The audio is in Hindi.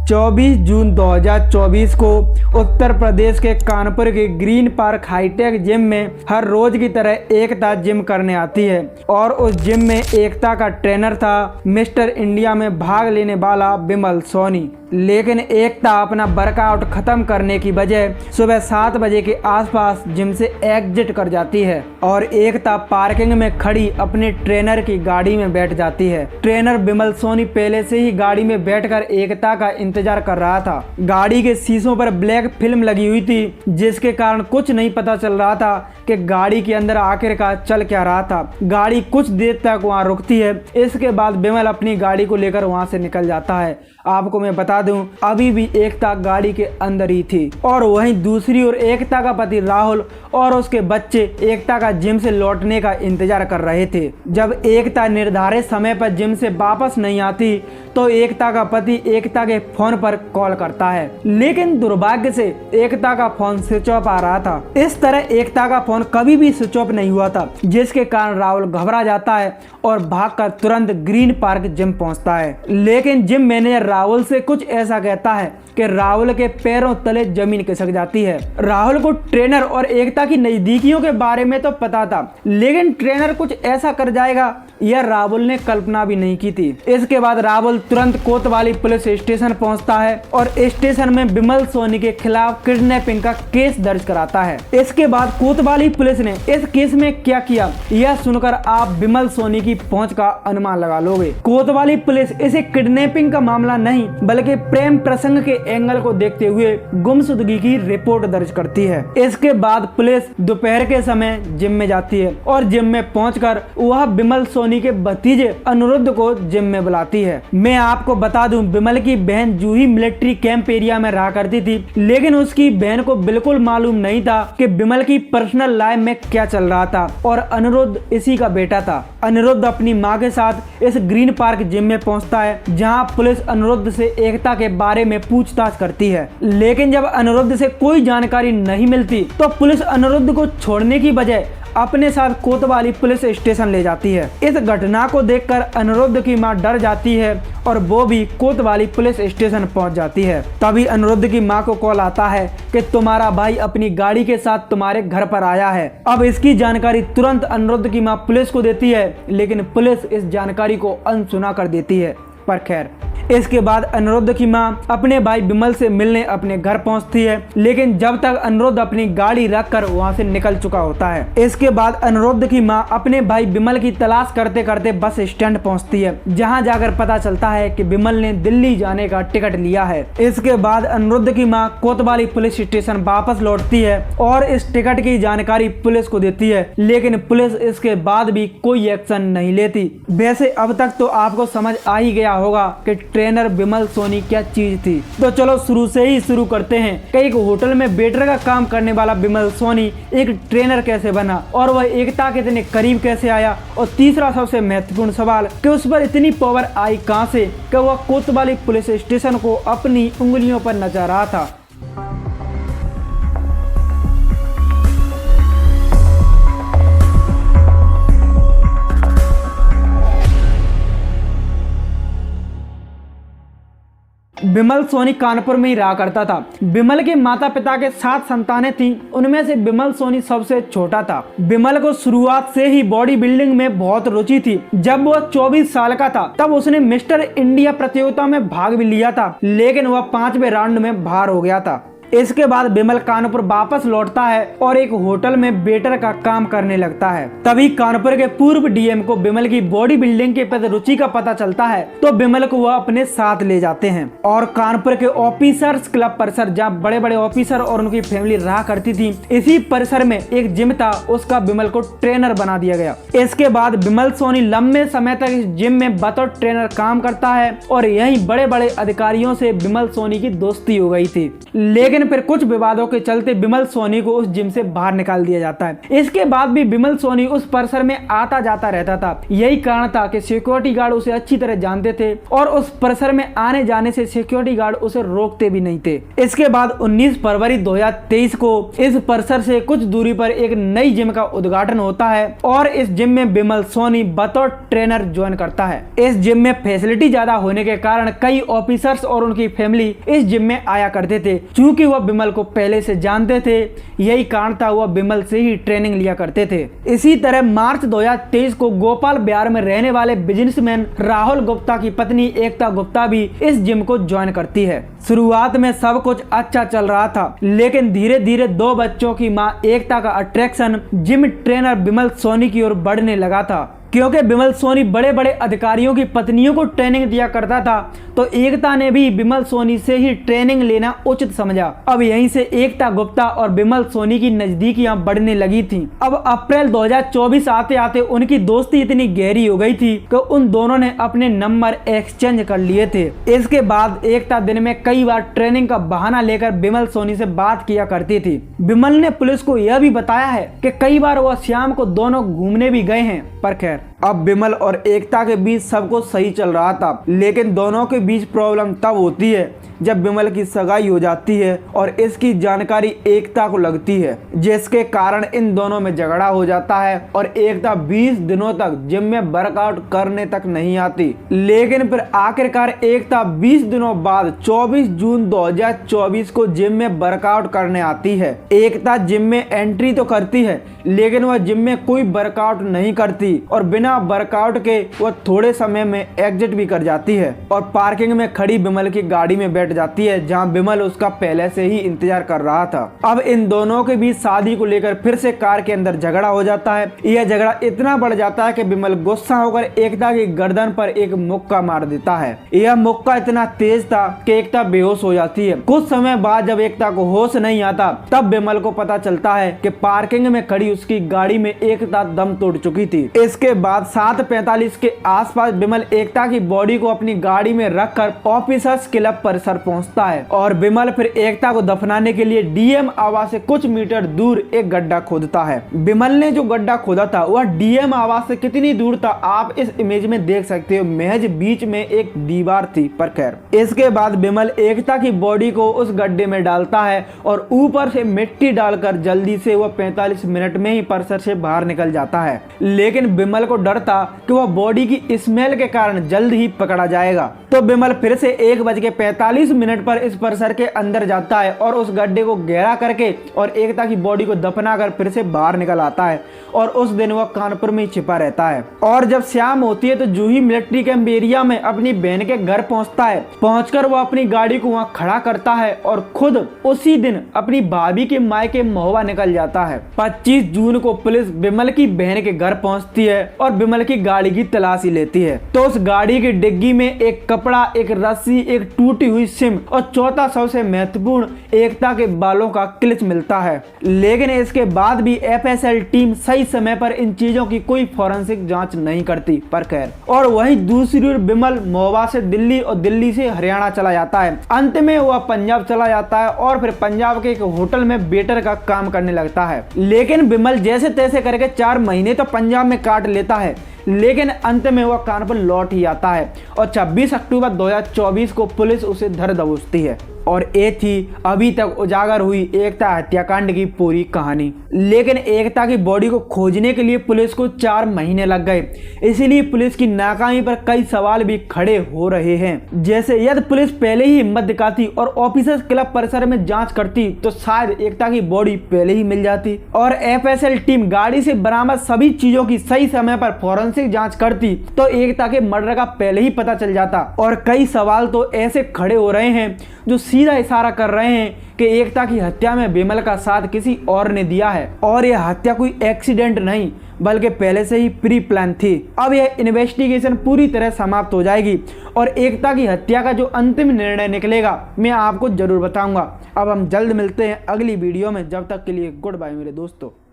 24 जून 2024 को उत्तर प्रदेश के कानपुर के ग्रीन पार्क हाईटेक जिम में हर रोज की तरह एकता जिम करने आती है और उस जिम में एकता का ट्रेनर था मिस्टर इंडिया में भाग लेने वाला बिमल सोनी। लेकिन एकता अपना वर्कआउट खत्म करने की बजाय सुबह 7 बजे के आसपास जिम से एग्जिट कर जाती है और एकता पार्किंग में खड़ी अपने ट्रेनर की गाड़ी में बैठ जाती है। ट्रेनर बिमल सोनी पहले से ही गाड़ी में बैठकर एकता का इंतजार कर रहा था। गाड़ी के शीशों पर ब्लैक फिल्म लगी हुई थी जिसके कारण कुछ नहीं पता चल रहा था कि गाड़ी के अंदर आखिरकार चल क्या रहा था। गाड़ी कुछ देर तक वहां रुकती है। इसके बाद बिमल अपनी गाड़ी को लेकर वहां से निकल जाता है। आपको मैं बता दूं, अभी भी एकता गाड़ी के अंदर ही थी और वहीं दूसरी ओर एकता का पति राहुल और उसके बच्चे एकता का जिम से लौटने का इंतजार कर रहे थे। जब एकता निर्धारित समय पर जिम से वापस नहीं आती तो एकता का पति एकता के फोन पर कॉल करता है, लेकिन दुर्भाग्य से एकता का फोन स्विच ऑफ आ रहा था। इस तरह एकता का फोन कभी भी स्विच ऑफ नहीं हुआ था, जिसके कारण राहुल घबरा जाता है और भागकर तुरंत ग्रीन पार्क जिम पहुंचता है। लेकिन जिम मैनेजर राहुल से कुछ ऐसा कहता है कि राहुल के पैरों तले जमीन खिसक जाती है। राहुल को ट्रेनर और एकता की नजदीकियों के बारे में तो पता था, लेकिन ट्रेनर कुछ ऐसा कर जाएगा यह राहुल ने कल्पना भी नहीं की थी। इसके बाद राहुल तुरंत कोतवाली पुलिस स्टेशन पहुंचता है और स्टेशन में बिमल सोनी के खिलाफ किडनैपिंग का केस दर्ज कराता है। इसके बाद कोतवाली पुलिस ने इस केस में क्या किया यह सुनकर आप बिमल सोनी की पहुंच का अनुमान लगा लोगे। कोतवाली पुलिस इसे किडनैपिंग का मामला नहीं बल्कि प्रेम प्रसंग के एंगल को देखते हुए गुमशुदगी की रिपोर्ट दर्ज करती है। इसके बाद पुलिस दोपहर के समय जिम में जाती है और जिम में पहुंचकर वह बिमल सोनी के भतीजे अनिरुद्ध को जिम में बुलाती है। मैं आपको बता दूं, बिमल की बहन जूही मिलिट्री कैंप एरिया में रहा करती थी, लेकिन उसकी बहन को बिल्कुल मालूम नहीं था कि बिमल की पर्सनल लाइफ में क्या चल रहा था और अनिरुद्ध इसी का बेटा था। अनिरुद्ध अपनी माँ के साथ इस ग्रीन पार्क जिम में पहुंचता है, जहां पुलिस अनिरुद्ध से एकता के बारे में पूछताछ करती है। लेकिन जब अनिरुद्ध से कोई जानकारी नहीं मिलती तो पुलिस अनिरुद्ध को छोड़ने की बजाय अपने साथ कोतवाली पुलिस स्टेशन ले जाती है। इस घटना को देखकर अनिरुद्ध की मां डर जाती है और वो भी कोतवाली पुलिस स्टेशन पहुंच जाती है। तभी अनिरुद्ध की मां को कॉल आता है कि तुम्हारा भाई अपनी गाड़ी के साथ तुम्हारे घर पर आया है। अब इसकी जानकारी तुरंत अनिरुद्ध की मां पुलिस को देती है, लेकिन पुलिस इस जानकारी को अनसुना कर देती है। पर खैर, इसके बाद अनिरुद्ध की मां अपने भाई बिमल से मिलने अपने घर पहुंचती है, लेकिन जब तक अनिरुद्ध अपनी गाड़ी रखकर वहां से निकल चुका होता है। इसके बाद अनिरुद्ध की मां अपने भाई बिमल की तलाश करते करते बस स्टैंड पहुंचती है, जहां जाकर पता चलता है कि बिमल ने दिल्ली जाने का टिकट लिया है। इसके बाद अनिरुद्ध की मां कोतवाली पुलिस स्टेशन वापस लौटती है और इस टिकट की जानकारी पुलिस को देती है, लेकिन पुलिस इसके बाद भी कोई एक्शन नहीं लेती। वैसे अब तक तो आपको समझ आ ही गया होगा कि ट्रेनर बिमल सोनी क्या चीज थी। तो चलो शुरू से ही शुरू करते हैं कि एक होटल में वेटर का काम करने वाला बिमल सोनी एक ट्रेनर कैसे बना और वह एकता के इतने करीब कैसे आया, और तीसरा सबसे महत्वपूर्ण सवाल कि उस पर इतनी पावर आई कहां से कि वह कोतवाली पुलिस स्टेशन को अपनी उंगलियों पर नचा रहा था। बिमल सोनी कानपुर में ही रहा करता था। बिमल के माता पिता के 7 संतानें थीं, उनमें से बिमल सोनी सबसे छोटा था। बिमल को शुरुआत से ही बॉडी बिल्डिंग में बहुत रुचि थी। जब वह 24 साल का था तब उसने मिस्टर इंडिया प्रतियोगिता में भाग भी लिया था, लेकिन वह 5वें राउंड में बाहर हो गया था। इसके बाद बिमल कानपुर वापस लौटता है और एक होटल में वेटर का काम करने लगता है। तभी कानपुर के पूर्व डीएम को बिमल की बॉडी बिल्डिंग के प्रति रुचि का पता चलता है, तो बिमल को वह अपने साथ ले जाते हैं और कानपुर के ऑफिसर्स क्लब परिसर, जहाँ बड़े बड़े ऑफिसर और उनकी फैमिली रहा करती थी, इसी परिसर में एक जिम था, उसका बिमल को ट्रेनर बना दिया गया। इसके बाद बिमल सोनी लंबे समय तक इस जिम में बतौर ट्रेनर काम करता है और यही बड़े बड़े अधिकारियों से बिमल सोनी की दोस्ती हो गई थी। लेकिन लेकिन फिर कुछ विवादों के चलते विमल सोनी को उस जिम से बाहर निकाल दिया जाता है। इसके बाद भी विमल सोनी उस परिसर में आता जाता रहता था। यही कारण था कि सिक्योरिटी गार्ड उसे अच्छी तरह जानते थे और उस परिसर में आने जाने से सिक्योरिटी गार्ड उसे रोकते भी नहीं थे। इसके बाद 19 फरवरी 2023 को इस परिसर से कुछ दूरी पर एक नई जिम का उद्घाटन होता है और इस जिम में विमल सोनी बतौर ट्रेनर ज्वाइन करता है। इस जिम में फैसिलिटी ज्यादा होने के कारण कई ऑफिसर्स और उनकी फैमिली इस जिम में आया करते थे। चूंकि वह विमल को पहले से जानते थे, यही कारण था वह विमल से ही ट्रेनिंग लिया करते थे। इसी तरह मार्च 2023 को गोपाल बिहार में रहने वाले बिजनेसमैन राहुल गुप्ता की पत्नी एकता गुप्ता भी इस जिम को ज्वाइन करती है। शुरुआत में सब कुछ अच्छा चल रहा था, लेकिन धीरे धीरे 2 बच्चों की मां एकता का अट्रैक्शन जिम ट्रेनर विमल सोनी की ओर बढ़ने लगा था। क्योंकि विमल सोनी बड़े बड़े अधिकारियों की पत्नियों को ट्रेनिंग दिया करता था, तो एकता ने भी विमल सोनी से ही ट्रेनिंग लेना उचित समझा। अब यहीं से एकता गुप्ता और विमल सोनी की नजदीकियां बढ़ने लगी थी। अब अप्रैल 2024 आते आते उनकी दोस्ती इतनी गहरी हो गई थी कि उन दोनों ने अपने नंबर एक्सचेंज कर लिए थे। इसके बाद एकता दिन में कई बार ट्रेनिंग का बहाना लेकर विमल सोनी से बात किया करती थी। विमल ने पुलिस को यह भी बताया है कि कई बार वह शाम को दोनों घूमने भी गए हैं। पर खैर, अब विमल और एकता के बीच सब कुछ सही चल रहा था, लेकिन दोनों के बीच प्रॉब्लम तब होती है जब विमल की सगाई हो जाती है और इसकी जानकारी एकता को लगती है, जिसके कारण इन दोनों में झगड़ा हो जाता है और एकता 20 दिनों तक जिम में वर्कआउट करने तक नहीं आती। लेकिन फिर आखिरकार एकता 20 दिनों बाद 24 जून 2024 को जिम में वर्कआउट करने आती है। एकता जिम में एंट्री तो करती है, लेकिन वह जिम में कोई वर्कआउट नहीं करती और बिना वर्कआउट के वह थोड़े समय में एग्जिट भी कर जाती है और पार्किंग में खड़ी विमल की गाड़ी में बैठ जाती है, जहां विमल उसका पहले से ही इंतजार कर रहा था। अब इन दोनों के बीच शादी को लेकर फिर से कार के अंदर झगड़ा हो जाता है। यह झगड़ा इतना बढ़ जाता है कि विमल गुस्सा होकर एकता की गर्दन पर एक मुक्का मार देता है। यह मुक्का इतना तेज था कि एकता बेहोश हो जाती है। कुछ समय बाद जब एकता को होश नहीं आता, तब विमल को पता चलता है कि पार्किंग में खड़ी उसकी गाड़ी में एकता दम तोड़ चुकी थी। इसके बाद 7:45 के आसपास विमल एकता की बॉडी को अपनी गाड़ी में रखकर ऑफिसर्स क्लब परिसर पहुंचता है और विमल फिर एकता को दफनाने के लिए डीएम आवास से कुछ मीटर दूर एक गड्ढा खोदता है। विमल ने जो गड्ढा खोदा था वह डीएम आवास से कितनी दूर था आप इस इमेज में देख सकते हो। महज बीच में एक दीवार थी। पर खैर, इसके बाद विमल एकता की बॉडी को उस गड्ढे में डालता है और ऊपर से मिट्टी डालकर जल्दी से वह 45 मिनट में ही परिसर से बाहर निकल जाता है। लेकिन विमल को डर था कि वह बॉडी की स्मेल के कारण जल्द ही पकड़ा जाएगा, तो विमल फिर से 1:45 मिनट पर इस परिसर के अंदर जाता है और उस गड्ढे को गहरा करके और एकता की बॉडी को दफना कर फिर से बाहर निकल आता है और उस दिन वह कानपुर में छिपा रहता है। और जब शाम होती है तो जूही मिलिट्री कैंप एरिया में अपनी बहन के घर पहुंचता है। पहुंचकर वह अपनी गाड़ी को वहां खड़ा करता है और खुद उसी दिन अपनी भाभी के मायके महुआ निकल जाता है। 25 जून को पुलिस विमल की बहन के घर पहुंचती है और विमल की गाड़ी की तलाशी लेती है, तो उस गाड़ी की डिग्गी में एक कपड़ा, एक रस्सी, एक टूटी हुई सिम और चौथा सबसे महत्वपूर्ण एकता के बालों का क्लिच मिलता है। लेकिन इसके बाद भी एफएसएल टीम सही समय पर इन चीजों की कोई फॉरेंसिक जांच नहीं करती। पर खैर, और वहीं दूसरी ओर विमल महुआ से दिल्ली और दिल्ली से हरियाणा चला जाता है। अंत में वह पंजाब चला जाता है और फिर पंजाब के एक होटल में वेटर का काम करने लगता है। लेकिन विमल जैसे तैसे करके 4 महीने तो पंजाब में काट लेता है, लेकिन अंत में वह कानपुर लौट ही आता है और 26 अक्टूबर 2024 को पुलिस उसे धर दबोचती है। और ये थी अभी तक उजागर हुई एकता हत्याकांड की पूरी कहानी। लेकिन एकता की बॉडी को खोजने के लिए पुलिस को 4 महीने लग गए, इसीलिए पुलिस की नाकामी पर कई सवाल भी खड़े हो रहे हैं। जैसे यदि पुलिस पहले ही हिम्मत दिखाती और ऑफिसर्स क्लब परिसर में जांच करती तो शायद एकता की बॉडी पहले ही मिल जाती और एफएसएल टीम गाड़ी से बरामद सभी चीजों की सही समय पर फॉरेंसिक जांच करती तो एकता के मर्डर का पहले ही पता चल जाता। और कई सवाल तो ऐसे खड़े हो रहे हैं जो सीधा इशारा कर रहे हैं कि एकता की हत्या में विमल का साथ किसी और ने दिया है और यह हत्या कोई एक्सीडेंट नहीं बल्कि पहले से ही प्री प्लान थी। अब यह इन्वेस्टिगेशन पूरी तरह समाप्त हो जाएगी और एकता की हत्या का जो अंतिम निर्णय निकलेगा मैं आपको जरूर बताऊंगा। अब हम जल्द मिलते हैं अगली वीडियो में, जब तक के लिए गुड बाय मेरे दोस्तों।